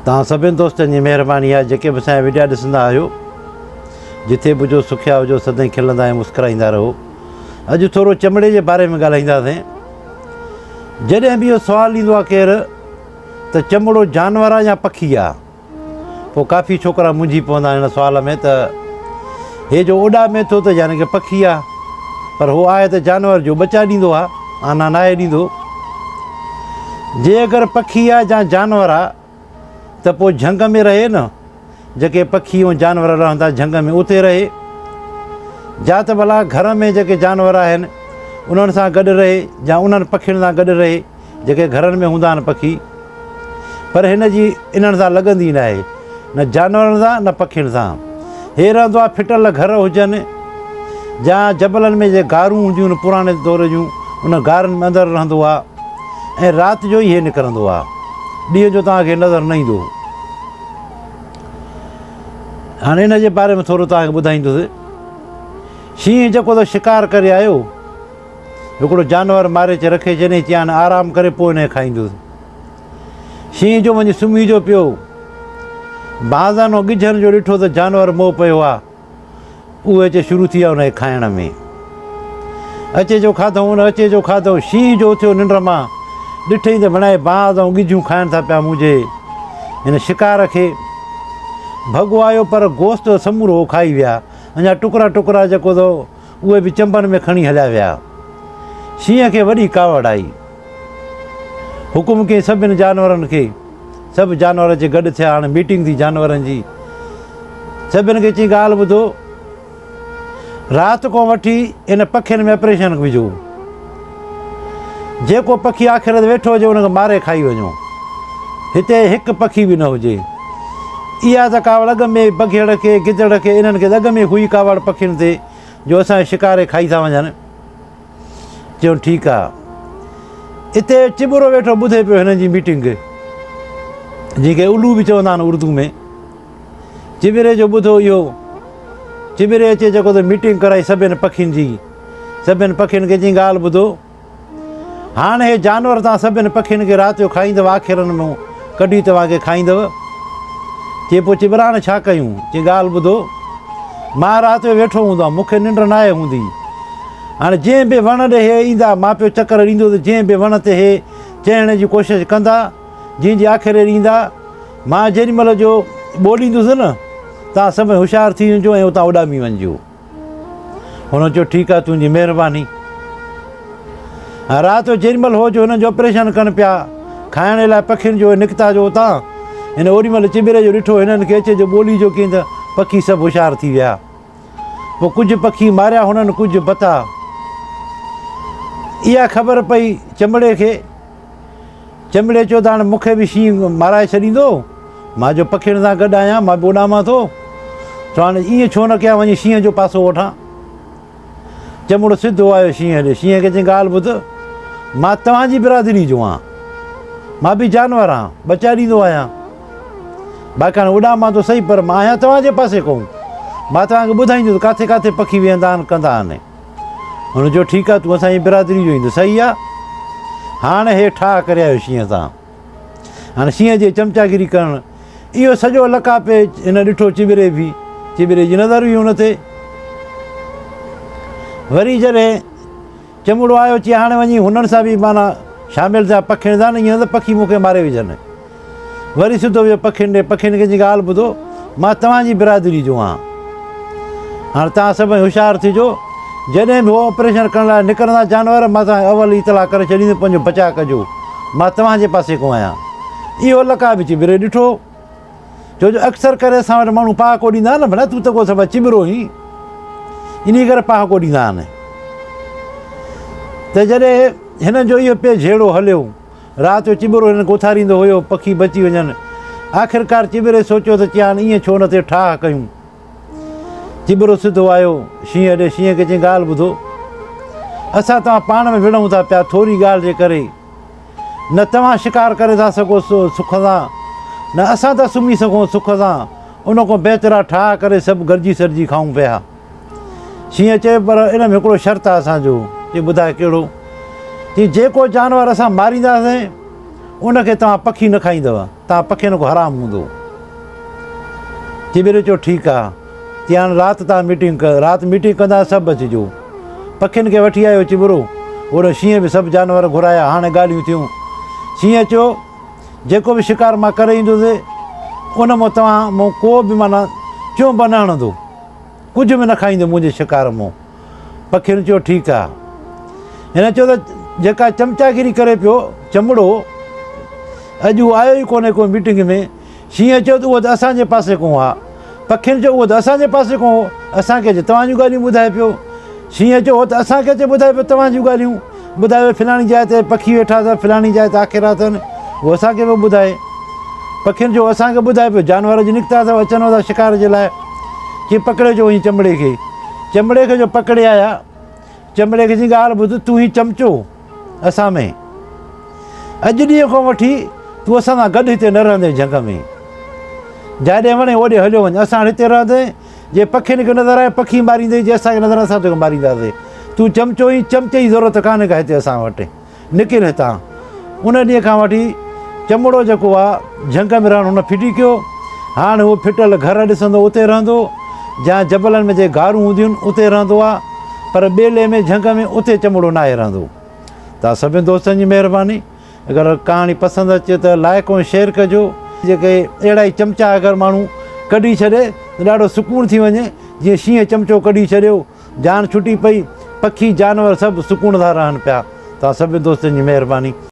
तव्हां सभिनी दोस्तनि जी महिरबानी आहे जेके बि असांजा वीडिया ॾिसंदा आहियो। जिथे बि हुजो सुखिया हुजो, सदाईं खिलंदा ऐं मुस्कुराईंदा रहो। अॼु थोरो चमड़े जे बारे में ॻाल्हाईंदासीं। जॾहिं बि इहो सुवालु ईंदो आहे केरु त चमड़ो जानवर आहे या पखी आहे, पोइ काफ़ी छोकिरा मुंझी पवंदा आहिनि हिन सुवाल में त हे जो ओॾा में थो त यानी की पखी आहे, पर उहो आहे त जानवर जो बचा ॾींदो आहे, आना नाहे ॾींदो। जे अगरि पखी आहे या जानवर आहे त पोइ झंग में रहे न, जेके पखी ऐं जानवर रहंदा झंग में उते रहे, या त भला घर में जेके जानवर आहिनि उन्हनि सां गॾु रहे या उन्हनि पखियुनि सां गॾु रहे जेके घरनि में हूंदा आहिनि पखी। पर हिन जी इन्हनि सां लॻंदी न आहे, न जानवरनि सां न पखियुनि सां। हे रहंदो आहे फिटल घर हुजनि या जबलनि में जे गारूं हूंदियूं आहिनि पुराणे दौर जूं, उन गारनि में अंदरि रहंदो आहे ऐं राति जो ई हे निकिरंदो आहे, ॾींहं जो तव्हांखे नज़र न ईंदो। हाणे हिन जे बारे में थोरो तव्हांखे ॿुधाईंदुसि। शींहं जेको त शिकार करे आयो, हिकिड़ो जानवर मारे चे रखे छॾियईं, चयां आराम करे पोइ हिनखे खाईंदुसि। शींहं जो वञी सुम्ही जो पियो, बाज़नि ऐं ॻिझनि जो ॾिठो त जानवर मोह पियो आहे, उहे अचे शुरू थी विया हुनखे खाइण में। अचे जो खाधऊं हुन अचे जो खाधऊं, शींहं जो थियो निंड मां, ॾिठईं त बणाए बाज़ ऐं ॻिझूं खाइनि था पिया मुंहिंजे हिन शिकार खे। भॻो आयो पर गोश्त समूरो खाई विया, अञा टुकड़ा टुकड़ा जेको थो उहे बि चंबनि में खणी हलिया विया। शींहं खे वॾी कावड़ आई, हुकुम कयईं सभिनि जानवरनि खे, सभु जानवर अची गॾु थिया। हाणे मीटिंग थी जानवरनि जी। सभिनि खे चई ॻाल्हि ॿुधो, राति खां वठी इन पखियुनि में ऑपरेशन विझो, जेको पखी आख़िर वेठो हुजे हुनखे मारे खाई वञो, हिते हिकु पखी बि न हुजे। इहा त कावड़ अॻ में बघेड़ खे गिदड़ खे इन्हनि खे अॻ में हुई कावड़ पखियुनि ते, जो असांजे शिकारे खाई था वञनि। चयो ठीकु आहे। हिते चिॿुरो वेठो ॿुधे पियो हिननि जी मीटिंग, जंहिंखे उलू बि चवंदा आहिनि उर्दू में। चिॿिरे जो ॿुधो इहो, चिॿिरे अचे जेको त मीटिंग कराई सभिनि पखियुनि जी। सभिनि पखियुनि खे चई ॻाल्हि ॿुधो, हाणे हे जानवर तव्हां सभिनि पखियुनि खे राति जो खाईंदव, आख़िरनि में कढी तव्हांखे खाईंदव। चए पोइ चिॿरान छा कयूं? चई ॻाल्हि ॿुधो, मां राति जो वेठो हूंदो आहियां, मूंखे निंड न आहे हूंदी। हाणे जंहिं बि वण ॾे हे ईंदा, मां पियो चकर ॾींदो त जंहिं बि वण ते हे चइण जी कोशिशि कंदा, जंहिंजी आख़िर ईंदा, मां जेॾीमहिल जो ॿोलींदुसि न, तव्हां सभई होशियारु थी वञिजो ऐं उतां उॾामी वञिजो। हुन चयो ठीकु आहे, तुंहिंजी महिरबानी। राति जो जेॾीमहिल हो जो हिननि जो ऑपरेशन कनि पिया खाइण लाइ पखियुनि जो, निकिता जो उतां, हिन ओॾीमहिल चिॿिरे जो ॾिठो हिननि खे अचे जो ॿोली जो कीअं त पखी सभु होशियारु थी विया। पोइ कुझु पखी मारिया हुननि, कुझु बता। इहा ख़बर पई चमड़े खे। चमड़े चयो त हाणे मूंखे बि शींहं माराए छॾींदो, मां जो पखियुनि सां गॾु आहियां, मां बि उॾामां थो। त हाणे ईअं छो न कयां, वञी शींहं जो पासो वठां। चमड़ो सिधो आयो शींहं ॾे। शींहं खे चई ॻाल्हि ॿुध, मां तव्हांजी बिरादरी जो आहियां, मां बि जानवर आहियां, बचा ॾींदो आहियां, बाक़ी हाणे उॾामां थो सही, पर मां आहियां तव्हांजे पासे कोन। मां तव्हांखे ॿुधाईंदुसि किथे किथे पखी वेहंदा आहिनि, कंदा आहिनि। हुन चयो ठीकु आहे, तूं असांजी बिरादरी जो ईंदो, सही आहे। हाणे हे ठाह करे आयो शींहं सां। हाणे शींहं जी चमचागिरी करणु, इहो सॼो लकापे हिन ॾिठो चिॿिरे बि, चिॿिरे जी नज़र हुई हुन ते। वरी जॾहिं चमड़ो आयो, चई हाणे वञी हुननि सां बि माना शामिलु थिया पखियुनि सां, न ईअं त पखी मूंखे मारे विझनि। वरी सिधो वियो पखियुनि ॾे। पखियुनि खे जी ॻाल्हि ॿुधो, मां तव्हांजी बिरादरी जो आहियां, हाणे तव्हां सभई होशियारु थिजो। जॾहिं बि उहो ऑपरेशन करण लाइ निकिरंदा जानवर, मां तव्हांखे अवल इतला करे छॾींदुमि, पंहिंजो बचाव कजो, मां तव्हांजे पासे को आहियां। इहो लका बि चिॿिरे ॾिठो, छो जो अक्सर करे असां वटि माण्हू पहाको ॾींदा आहिनि न, भला तूं त को सभु चिॿिरो ई, इन करे पहाको ॾींदा आहिनि। त जॾहिं हिन जो इहो पे झेड़ो हलियो, राति जो चिॿिरो हिननि खे उथारींदो हुयो, पखी बची वञनि। आख़िरकार चिॿिरे सोचियो त चयां ईअं छो न थिए, ठाह कयूं। चिॿिरो सिधो आयो शींहं ॾे। शींहं खे चई ॻाल्हि ॿुधो, असां तव्हां पाण में विढ़ूं था पिया थोरी ॻाल्हि जे करे, न तव्हां शिकार करे था सघो सुख सां, न असां था सुम्ही सघूं सुख सां, उन खां बहितरु आहे ठाह करे सभु गॾिजी सॾिजी खाऊं पिया। शींहं चयो पर इन में हिकिड़ो शर्त आहे असांजो। चई ॿुधाए कहिड़ो? चई जेको जानवर असां मारींदासीं उनखे तव्हां पखी न खाईंदव, तव्हां पखियुनि खां हराम हूंदो। चिबेरो चयो ठीकु आहे, तीअं हाणे राति तव्हां राति मीटिंग कंदा सभु अचिजो। पखियुनि खे वठी आयो चिबरो, ओॾो शींहं बि सभु जानवर घुराया। हाणे ॻाल्हियूं थियूं। शींहं चयो जेको बि शिकार मां करे ईंदुसि उन मां तव्हां मूं को बि माना चुंब न हणंदो, कुझु बि न खाईंदो मुंहिंजे शिकार मां। पखियुनि चयो ठीकु आहे। हिन चयो त जेका चमचागिरी करे पियो चमड़ो, अॼु उहो आयो ई कोन्हे को मीटिंग में। शींहं चयो त उहो त असांजे पासे खां आहे। पखियुनि चयो उहो त असांजे पासे खां हो, असांखे अचे तव्हां जूं ॻाल्हियूं ॿुधाए पियो। शींहं चयो हो त असांखे अचे ॿुधाए पियो तव्हां जूं ॻाल्हियूं। ॿुधायो फलाणी जाइ ते पखी वेठा अथव, फलाणी जाइ ते आख़िर अथनि, उहो असांखे बि ॿुधाए। पखियुनि जो असांखे ॿुधाए पियो जानवर अॼु निकिता अथव, अचनि था शिकार जे लाइ। की पकिड़े जो हीअं चमड़े खे। चमड़े खे जो पकिड़े आया, चमड़े खे जी ॻाल्हि ॿुध, तूं ही चमचो असां में, अॼु ॾींहं खां वठी तूं असां सां गॾु हिते न रहंदे झंग में। जाॾे वणे ओॾे हलियो वञ, असां हिते रहंदे। जे पखियुनि खे नज़र आए पखी मारींदे, जे असांखे नज़र असां तोखे मारींदासीं। तूं चमचो ई चमचे जी ज़रूरत कान्हे का हिते असां वटि, निकिर हितां। उन ॾींहं खां वठी चमड़ो जेको आहे झंग में रहणु हुन फिटी कयो। हाणे उहो फिटल घर ॾिसंदो उते रहंदो, जहाँ जबलनि में जे गारूं हूंदियूं आहिनि उते रहंदो आहे, पर ॿेले में झंग में उते चमड़ो न आहे रहंदो। तव्हां सभिनी दोस्तनि जी महिरबानी। अगरि कहाणी पसंदि अचे त लाइक ऐं शेयर कजो। जेके अहिड़ा ई चमचा अगरि माण्हू कढी छॾे त ॾाढो सुकून थी वञे। जीअं शींहं चमचो कढी छॾियो, जान छुटी पई, पखी जानवर सभु सुकून था रहनि पिया। तव्हां सभिनी दोस्तनि जी महिरबानी।